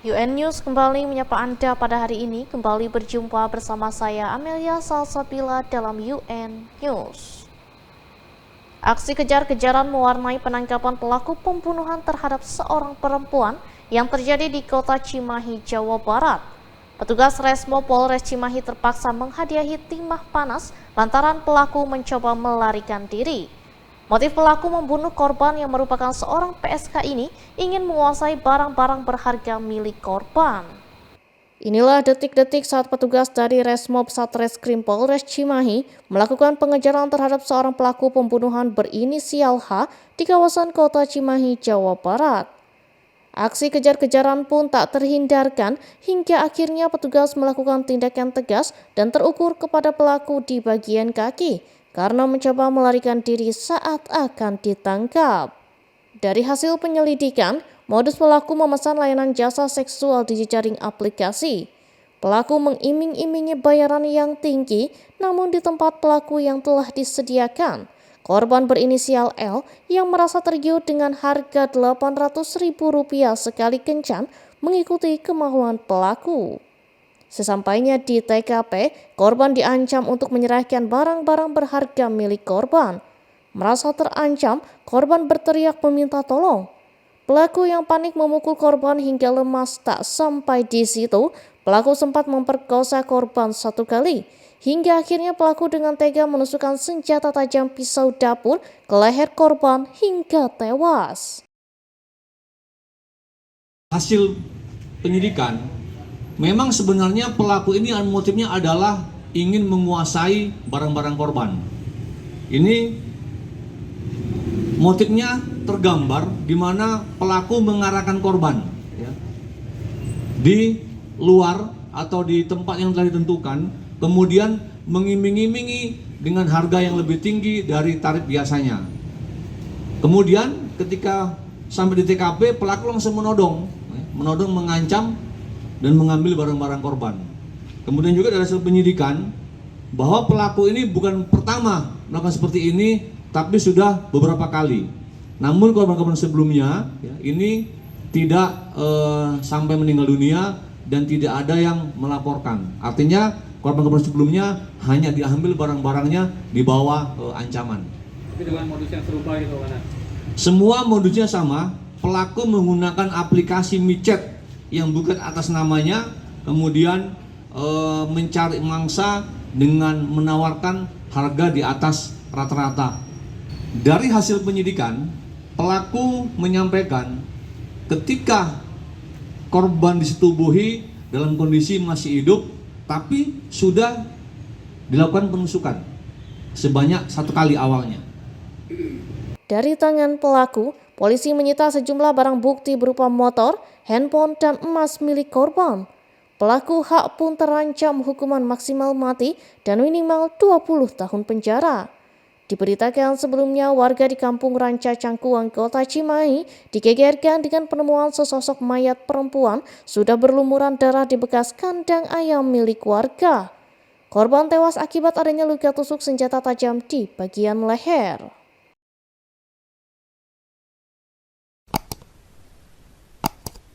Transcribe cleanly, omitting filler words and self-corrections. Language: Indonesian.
UN News kembali menyapa Anda pada hari ini. Kembali berjumpa bersama saya Amelia Salsabila dalam UN News. Aksi kejar-kejaran mewarnai penangkapan pelaku pembunuhan terhadap seorang perempuan yang terjadi di kota Cimahi, Jawa Barat. Petugas Resmo Polres Cimahi terpaksa menghadiahi timah panas lantaran pelaku mencoba melarikan diri. Motif pelaku membunuh korban yang merupakan seorang PSK ini ingin menguasai barang-barang berharga milik korban. Inilah detik-detik saat petugas dari Resmob Satreskrim Polres Cimahi melakukan pengejaran terhadap seorang pelaku pembunuhan berinisial H di kawasan kota Cimahi, Jawa Barat. Aksi kejar-kejaran pun tak terhindarkan hingga akhirnya petugas melakukan tindakan tegas dan terukur kepada pelaku di bagian kaki karena mencoba melarikan diri saat akan ditangkap. Dari hasil penyelidikan, modus pelaku memesan layanan jasa seksual di jejaring aplikasi. Pelaku mengiming-imingi bayaran yang tinggi, namun di tempat pelaku yang telah disediakan, korban berinisial L yang merasa tergiur dengan harga Rp800.000 sekali kencan mengikuti kemauan pelaku. Sesampainya di TKP, korban diancam untuk menyerahkan barang-barang berharga milik korban. Merasa terancam, korban berteriak meminta tolong. Pelaku yang panik memukul korban hingga lemas. Tak sampai di situ, pelaku sempat memperkosa korban 1 kali. Hingga akhirnya pelaku dengan tega menusukkan senjata tajam pisau dapur ke leher korban hingga tewas. Hasil penyidikan, memang sebenarnya pelaku ini motifnya adalah ingin menguasai barang-barang korban. Ini motifnya tergambar di mana pelaku mengarahkan korban di luar atau di tempat yang telah ditentukan, kemudian mengiming-imingi dengan harga yang lebih tinggi dari tarif biasanya. Kemudian ketika sampai di TKP, pelaku langsung menodong, mengancam dan mengambil barang-barang korban. Kemudian juga dari hasil penyidikan bahwa pelaku ini bukan pertama melakukan seperti ini, tapi sudah beberapa kali. Namun korban-korban sebelumnya ini tidak sampai meninggal dunia dan tidak ada yang melaporkan. Artinya korban-korban sebelumnya hanya diambil barang-barangnya di bawah ancaman. Tapi dengan modus yang serupa gitu kan? Semua modusnya sama. Pelaku menggunakan aplikasi micet yang bukan atas namanya, kemudian mencari mangsa dengan menawarkan harga di atas rata-rata. Dari hasil penyidikan, pelaku menyampaikan ketika korban disetubuhi dalam kondisi masih hidup, tapi sudah dilakukan penusukan sebanyak 1 kali awalnya. Dari tangan pelaku, polisi menyita sejumlah barang bukti berupa motor, handphone, dan emas milik korban. Pelaku H pun terancam hukuman maksimal mati dan minimal 20 tahun penjara. Diberitakan sebelumnya warga di Kampung Ranca Cangkuang, Kota Cimahi digegerkan dengan penemuan sesosok mayat perempuan sudah berlumuran darah di bekas kandang ayam milik warga. Korban tewas akibat adanya luka tusuk senjata tajam di bagian leher.